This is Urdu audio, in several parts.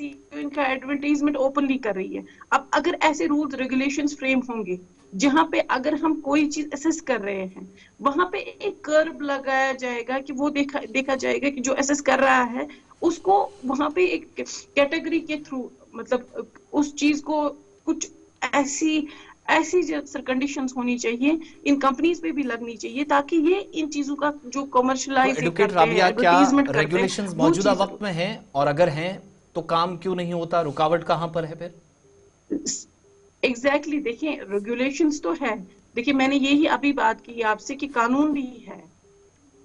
ان کا ایڈورٹائزمنٹ اوپنلی کر رہی ہے. اب اگر ایسے رولز ریگولیشنز فریم ہوں گے جہاں پہ اگر ہم کوئی چیز اسیس کر رہے ہیں وہاں پہ ایک کرب لگایا جائے گا کہ وہ دیکھا جائے گا کہ جو اسیس کر رہا ہے اس کو وہاں پہ ایک کیٹیگری کے تھرو مطلب اس چیز کو کچھ ایسی کنڈیشنز ہونی چاہیے ان کمپنیز پہ بھی لگنی چاہیے تاکہ یہ ان چیزوں کا جو تو کمرشلائز ایڈوکیٹ کرتے ہیں رابعہ، کیا ایڈورٹائزمنٹ کرتے ہیں ریگولیشنز وہ موجودہ چیز. وقت میں ہیں، اور اگر ہیں تو کام کیوں نہیں ہوتا؟ رکاوٹ کہاں پر ہے پھر؟ ایگزیکٹلی دیکھیں ریگولیشنز تو ہے. دیکھیں میں نے یہی ابھی بات کی آپ سے کہ قانون بھی ہے،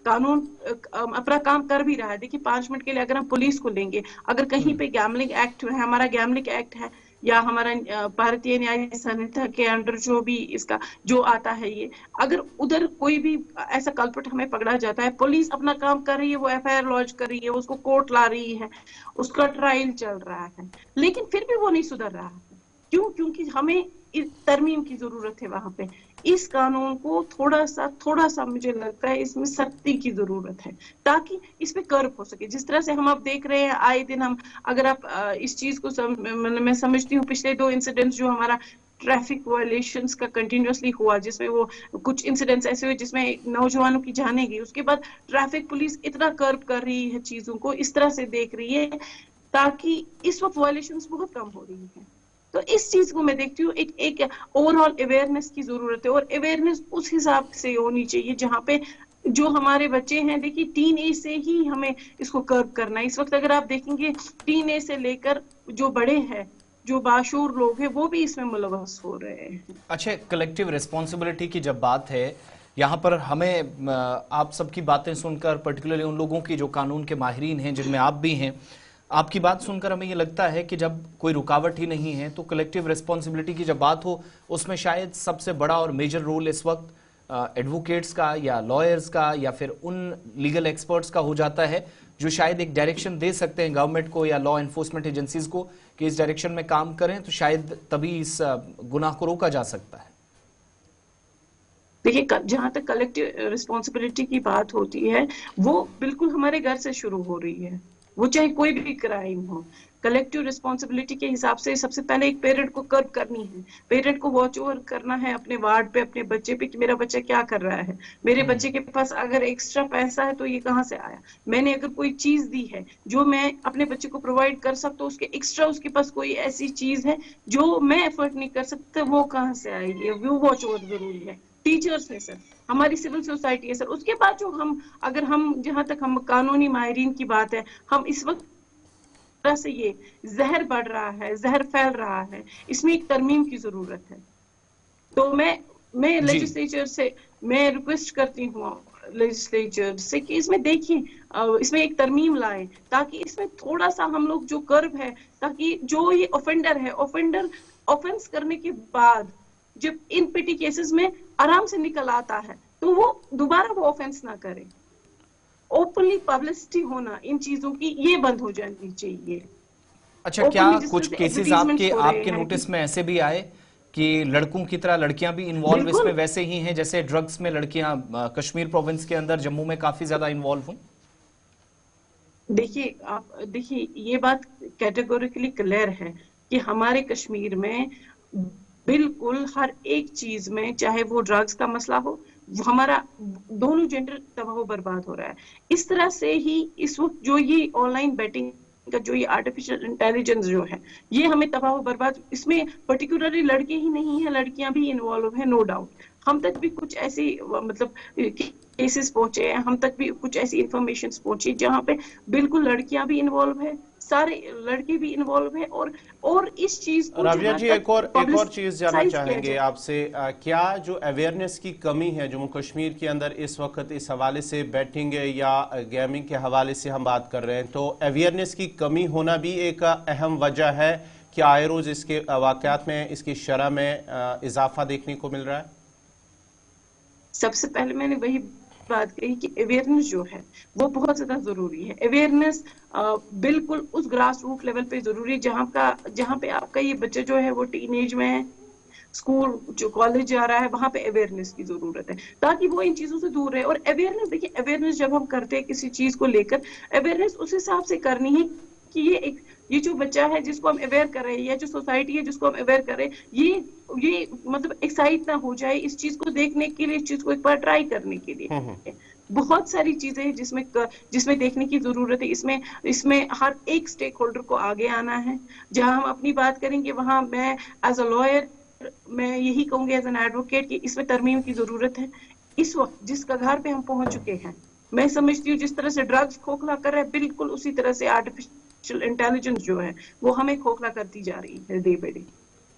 قانون اپنا کام کر بھی رہا ہے. دیکھیں 5 منٹ کے لیے اگر ہم پولیس کو لیں گے، اگر کہیں پہ گیملنگ ایکٹ ہے، ہمارا گیملنگ ایکٹ ہے یا ہمارا بھارتیہ نیائی سنہتا کے انڈر جو بھی اس کا جو آتا ہے، یہ اگر ادھر کوئی بھی ایسا کلپٹ ہمیں پکڑا جاتا ہے، پولیس اپنا کام کر رہی ہے، وہ ایف آئی آر لانچ کر رہی ہے، اس کو کورٹ لا رہی ہے، اس کا ٹرائل چل رہا ہے، لیکن پھر بھی وہ نہیں سدھر رہا ہے. کیوں؟ کیونکہ ہمیں ترمیم کی ضرورت ہے. وہاں پہ اس قانون کو تھوڑا سا مجھے لگتا ہے اس میں سختی کی ضرورت ہے تاکہ اس پہ کرب ہو سکے. جس طرح سے ہم اب دیکھ رہے ہیں آئے دن ہم اگر آپ اس چیز کو میں سمجھتی ہوں پچھلے 2 انسیڈنٹس جو ہمارا ٹریفک وائلیشنز کا کنٹینیوسلی ہوا، جس میں وہ کچھ انسیڈنٹس ایسے ہوئے جس میں نوجوانوں کی جانیں گئی، اس کے بعد ٹریفک پولیس اتنا کرب کر رہی ہے چیزوں کو، اس طرح سے دیکھ رہی ہے تاکہ اس وقت وائلیشنز بہت کم ہو رہی ہیں. تو اس چیز کو میں دیکھتی ہوں ایک اوور آل اویئرنیس کی ضرورت ہے، اور اویئرنیس اس حساب سے ہونی چاہیے جہاں پہ جو ہمارے بچے ہیں. دیکھیے ٹین ایج سے ہی ہمیں اس کو کرب کرنا ہے. اس وقت اگر آپ دیکھیں گے ٹین ایج سے لے کر جو بڑے ہیں، جو باشعور لوگ ہیں، وہ بھی اس میں ملوث ہو رہے ہیں. اچھا، کلیکٹیو ریسپانسبلٹی کی جب بات ہے یہاں پر، ہمیں آپ سب کی باتیں سن کر، پرٹیکولرلی ان لوگوں کی جو قانون کے ماہرین ہیں جن میں آپ بھی ہیں، آپ کی بات سن کر ہمیں یہ لگتا ہے کہ جب کوئی رکاوٹ ہی نہیں ہے تو کلیکٹیو ریسپانسبلٹی کی جب بات ہو اس میں شاید سب سے بڑا اور میجر رول اس وقت ایڈوکیٹس کا یا لائرز کا یا پھر ان لیگل ایکسپرٹس کا ہو جاتا ہے جو شاید ایک ڈائریکشن دے سکتے ہیں گورنمنٹ کو یا لا انفورسمنٹ ایجنسیز کو کہ اس ڈائریکشن میں کام کریں، تو شاید تبھی اس گناہ کو روکا جا سکتا ہے. دیکھیے جہاں تک کلیکٹیو رسپانسبلٹی کی بات ہوتی ہے وہ بالکل ہمارے گھر سے شروع ہو رہی ہے، وہ چاہے کوئی بھی کرائم ہو. کلیکٹیو رسپانسبلٹی کے حساب سے سب سے پہلے ایک پیرنٹ کو کرب کرنی ہے، پیرنٹ کو واچ اوور کرنا ہے اپنے وارڈ پہ، اپنے بچے پہ کہ میرا بچہ کیا کر رہا ہے. میرے بچے کے پاس اگر ایکسٹرا پیسہ ہے تو یہ کہاں سے آیا؟ میں نے اگر کوئی چیز دی ہے جو میں اپنے بچے کو پرووائڈ کر سکتا ہوں، اس کے ایکسٹرا اس کے پاس کوئی ایسی چیز ہے جو میں ایفرٹ نہیں کر سکتا، وہ کہاں سے آئے گی؟ وہ واچ اوور ضروری ہے. ٹیچرز ہے سر، ہماری سول سوسائٹی ہے سر. اس کے بعد جو اگر ہم جہاں تک ہم قانونی ماہرین کی بات ہے، ہم اس وقت طرح سے یہ زہر بڑھ رہا ہے، زہر پھیل رہا ہے، اس میں ایک ترمیم کی ضرورت ہے. تو میں جی، لیجسلیچر سے میں ریکویسٹ کرتی ہوں لیجسلیچر سے کہ اس میں دیکھیں، اس میں ایک ترمیم لائیں تاکہ اس میں تھوڑا سا ہم لوگ جو کرب ہے، تاکہ جو یہ اوفینڈر ہے، اوفینس کرنے کے بعد جب ان پیٹی کیسز میں آرام سے نکل آتا ہے تو وہ دوبارہ وہ اوفینس نہ کرے. اوپنلی پبلسٹی ہونا ان چیزوں کی یہ بند ہو جانی چاہیے. اچھا، کیا اوپنلی جس طرح کچھ سے کیسز ایڈورٹیزمنٹس ہو آپ رہے کے ہیں کہ نوٹس میں ایسے بھی آئے کہ لڑکوں کی طرح لڑکیاں بھی انوالو اس بالکل. میں ویسے ہی ہیں جیسے ڈرگز میں لڑکیاں کشمیر پروونس کے اندر جموں میں کافی زیادہ انوالو ہوں؟ دیکھیے یہ بات کیٹیگوریکلی کلیئر ہے کہ ہمارے کشمیر میں بالکل ہر ایک چیز میں، چاہے وہ ڈرگز کا مسئلہ ہو، ہمارا دونوں جینڈر تباہ و برباد ہو رہا ہے. اس طرح سے ہی اس وقت جو یہ آن لائن بیٹنگ کا جو یہ آرٹیفیشل انٹیلیجنس جو ہے، یہ ہمیں تباہ و برباد، اس میں پرٹیکولرلی لڑکے ہی نہیں ہیں، لڑکیاں بھی انوالو ہیں، نو ڈاؤٹ. ہم تک بھی کچھ ایسی مطلب کیسز پہنچے ہیں، ہم تک بھی کچھ ایسی انفارمیشنز پہنچی جہاں پہ بالکل لڑکیاں بھی انوالو ہیں، سارے لڑکے بھی انوالو ہیں، اور اس چیز کو رابعہ جہاں جی، تک ایک اور چیز جاننا پبلسائز کیا چاہیں گے جائے. آپ سے، کیا جو اویئرنیس کی کمی ہے جموں کشمیر کے اندر اس وقت اس حوالے سے، بیٹنگ یا گیمنگ کے حوالے سے ہم بات کر رہے ہیں، تو اویئرنیس کی کمی ہونا بھی ایک اہم وجہ ہے کہ آئے روز اس کے واقعات میں، اس کی شرح میں اضافہ دیکھنے کو مل رہا ہے؟ سب سے پہلے میں نے وہی بات کہی کہ اویئرنیس جو ہے وہ بہت زیادہ ضروری ہے. اویئرنیس بالکل اس گراس روٹ لیول پہ ضروری ہے جہاں پہ آپ کا یہ بچہ جو ہے وہ ٹین ایج میں ہے، اسکول جو کالج جا رہا ہے، وہاں پہ اویئرنیس کی ضرورت ہے تاکہ وہ ان چیزوں سے دور رہے. اور اویئرنیس دیکھیے، اویئرنیس جب ہم کرتے ہیں کسی چیز کو لے کر، اویئرنیس اس حساب سے کرنی ہے کہ یہ ایک یہ جو بچہ ہے جس کو ہم اویئر کر رہے ہیں یا جو سوسائٹی ہے جس کو ہم اویئر کر رہے ہیں، یہ مطلب ایکسائٹ نہ ہو جائے اس چیز کو دیکھنے کے لیے، اس چیز کو ایک بار ٹرائی کرنے کے لیے. بہت ساری چیزیں ہیں جس میں دیکھنے کی ضرورت ہے. اس میں ہر ایک سٹیک ہولڈر کو آگے آنا ہے. جہاں ہم اپنی بات کریں گے وہاں میں ایز اے لائر میں یہی کہوں گی، ایز این ایڈوکیٹ، کہ اس میں ترمیم کی ضرورت ہے. اس وقت جس کگار پہ ہم پہنچ چکے ہیں، میں سمجھتی ہوں جس طرح سے ڈرگز کھوکھلا کر رہا ہے، بالکل اسی طرح سے آرٹیفیشل انٹیلیجنس جو ہے وہ ہمیں کھوکھلا کرتی جا رہی ہے ڈے بائی ڈے.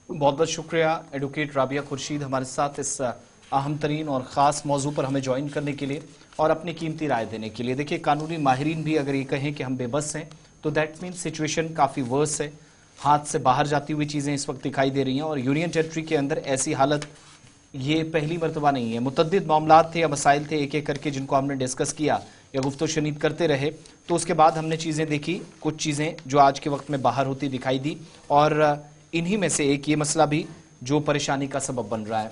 بہت بہت شکریہ ایڈوکیٹ رابعہ خورشید ہمارے ساتھ اس اہم ترین اور خاص موضوع پر ہمیں جوائن کرنے کے لیے اور اپنی قیمتی رائے دینے کے لیے. دیکھیے، قانونی ماہرین بھی اگر یہ کہیں کہ ہم بے بس ہیں تو دیٹ مین سچویشن کافی ورس ہے. ہاتھ سے باہر جاتی ہوئی چیزیں اس وقت دکھائی دے رہی ہیں، اور یونین ٹیریٹری کے اندر ایسی حالت یہ پہلی مرتبہ نہیں ہے. متعدد معاملات تھے یا مسائل تھے ایک ایک کر کے جن کو ہم نے ڈسکس کیا یا گفت و شنید کرتے رہے، تو اس کے بعد ہم نے چیزیں دیکھی، کچھ چیزیں جو آج کے وقت میں باہر ہوتی دکھائی دی، اور انہی میں سے ایک یہ مسئلہ بھی جو پریشانی کا سبب بن رہا ہے.